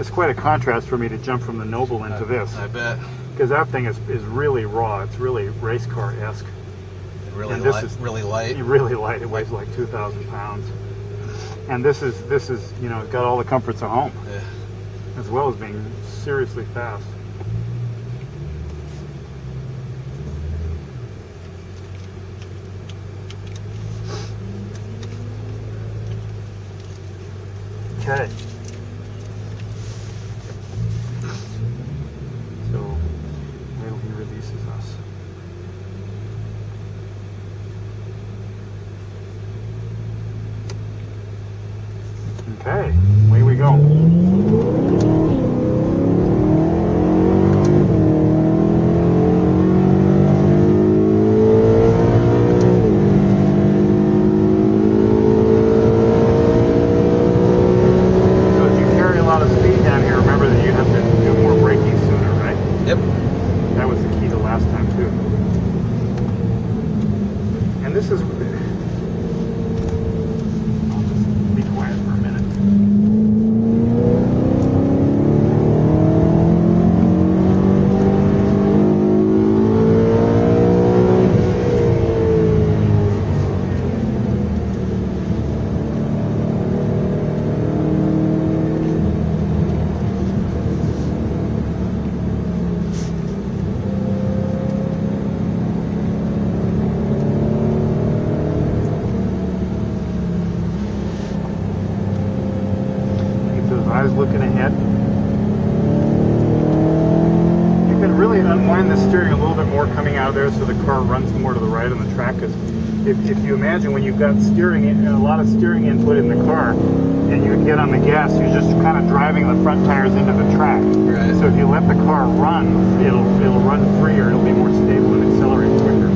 It's quite a contrast for me to jump from the Noble into this. I bet. Because that thing is really raw. It's really race car-esque. Really And this light. is Really light. Really light. It weighs like 2,000 pounds. And this is you know, it's got all the comforts of home, Yeah. as well as being seriously fast. Okay. So, wait till he releases us. Okay, away we go. And this is, I'll just be quiet for a minute. Eyes looking ahead. You can really unwind the steering a little bit more coming out of there so the car runs more to the right on the track. Because if you imagine when you've got steering in, a lot of steering input in the car, and you get on the gas, you're just kind of driving the front tires into the track. Right. So if you let the car run, it'll run freer. It'll be more stable and accelerate quicker.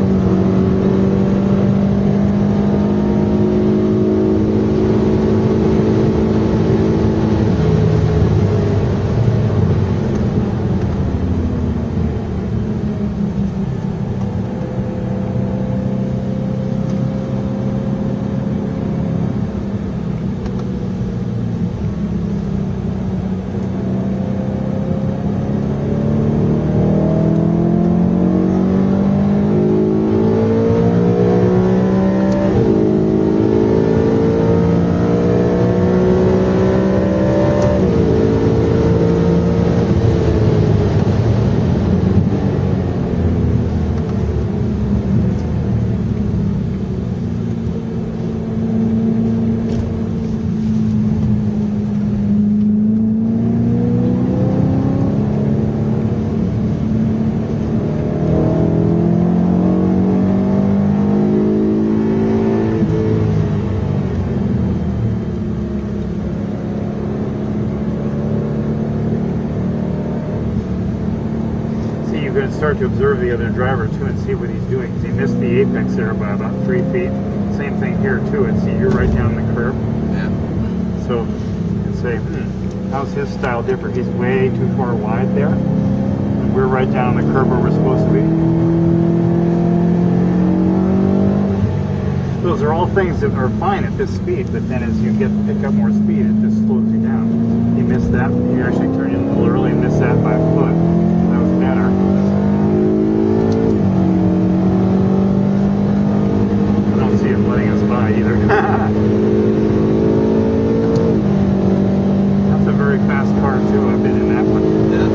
You're going to start to observe the other driver too and see what he's doing, because he missed the apex there by about 3 feet. Same thing here too, and see you're right down the curb. Yeah. So you can say, how's his style different? He's way too far wide there, and we're right down on the curb where we're supposed to be. Those are all things that are fine at this speed, but then as you pick up more speed, it just slows you down. He missed that. He actually turned in a little early and missed that by a foot. That was better. I don't see him letting us by either. That's a very fast car too. I've been in that one. Yeah.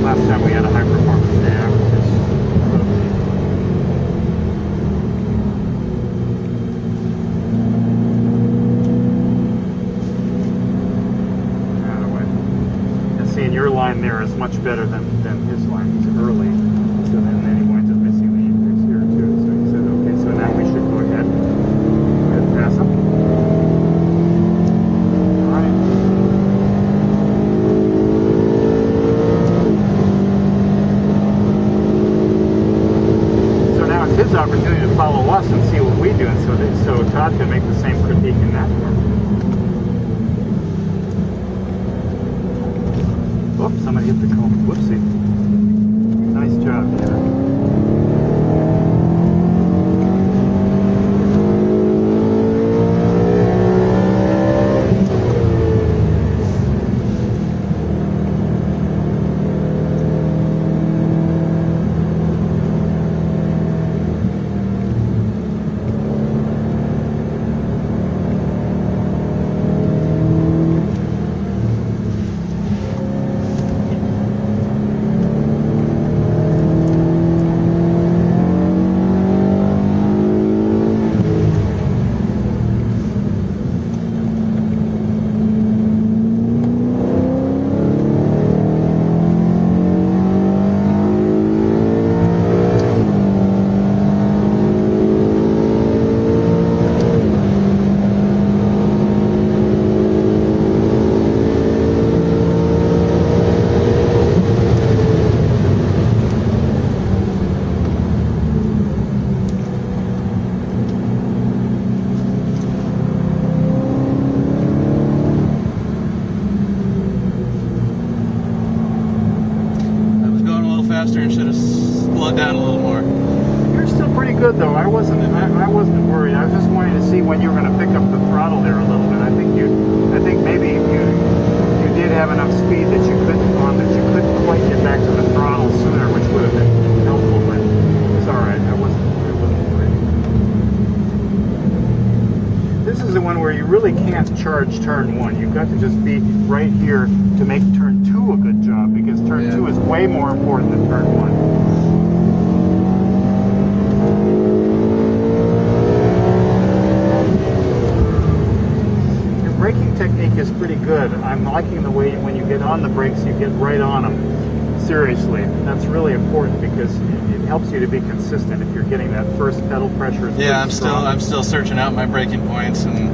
Last time we had a high performance day, I was just your line there is much better than his line. He's early, so then he winds up missing the apex here too. So he said, okay, so now we should go ahead and pass him. All right. So now it's his opportunity to follow us and see what we do, and so Todd can make the same critique in that car. Oh, somebody hit the cone. Whoopsie. Nice job, Tanner. faster and should have slowed down a little more. You're still pretty good though. I wasn't worried. I was just wanting to see when you were going to pick up the throttle there a little bit. I think maybe you did have enough speed that you couldn't quite get back to the throttle sooner, which would have been helpful. But it's all right. I wasn't worried. This is the one where you really can't charge turn 1. You've got to just be right here to make turn 2 a good job, because turn 2 is way more important than turn 1. Braking technique is pretty good. I'm liking the way when you get on the brakes, you get right on them. Seriously, that's really important because it helps you to be consistent. If you're getting that first pedal pressure, yeah, I'm still searching out my braking points, and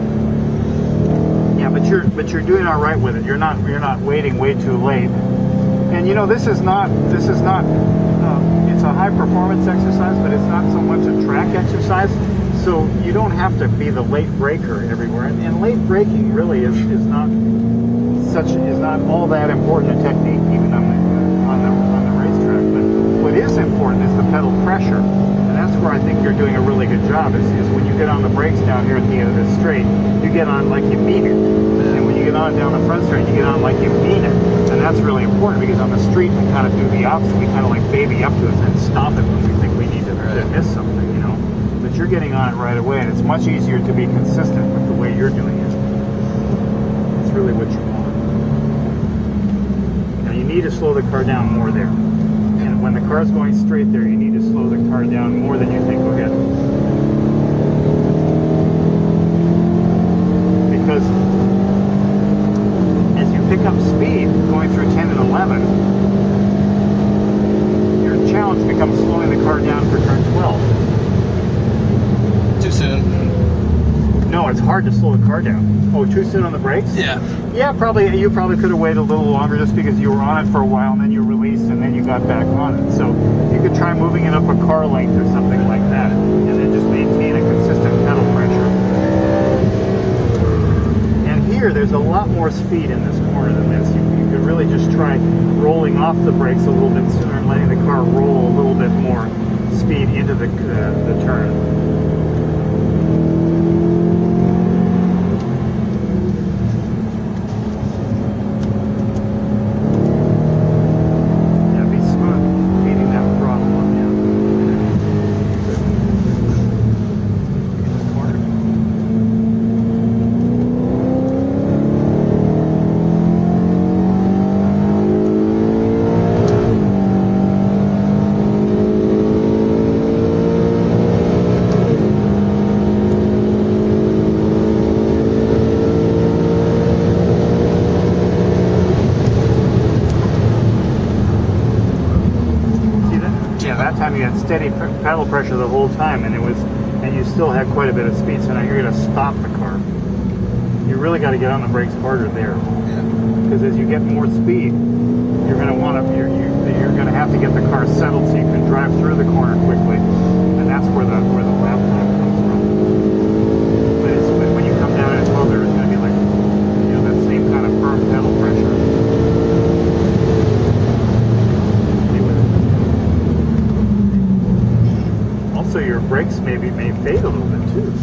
yeah, but you're doing all right with it. You're not waiting way too late. And you know, this is not. It's a high performance exercise, but it's not so much a track exercise. So you don't have to be the late braker everywhere, and late braking really is not all that important a technique even on the racetrack. But what is important is the pedal pressure, and that's where I think you're doing a really good job. Is when you get on the brakes down here at the end of the straight, you get on like you mean it, and when you get on down the front straight, you get on like you mean it, and that's really important because on the street we kind of do the opposite. We kind of like baby up to it and stop it when we think we need to miss something, you know. But you're getting on it right away, and it's much easier to be consistent with the way you're doing it. It's really what you want. Now you need to slow the car down more there. And when the car's going straight there, you need to slow the car down more than you think. Go ahead. Because as you pick up speed going through 10 and 11, your challenge becomes slowing the car down for turn 12. Too soon. No, it's hard to slow the car down. Oh, too soon on the brakes? Yeah. Yeah, probably. You probably could have waited a little longer just because you were on it for a while and then you released and then you got back on it. So you could try moving it up a car length or something like that, and then just maintain a consistent pedal pressure. And here, there's a lot more speed in this corner than this. You could really just try rolling off the brakes a little bit sooner and letting the car roll a little bit more speed into the turn. That time you had steady pedal pressure the whole time, and you still had quite a bit of speed. So now you're going to stop the car. You really got to get on the brakes harder there, because as you get more speed, you're going to have to get the car settled so you can drive through the corner quickly, and that's where the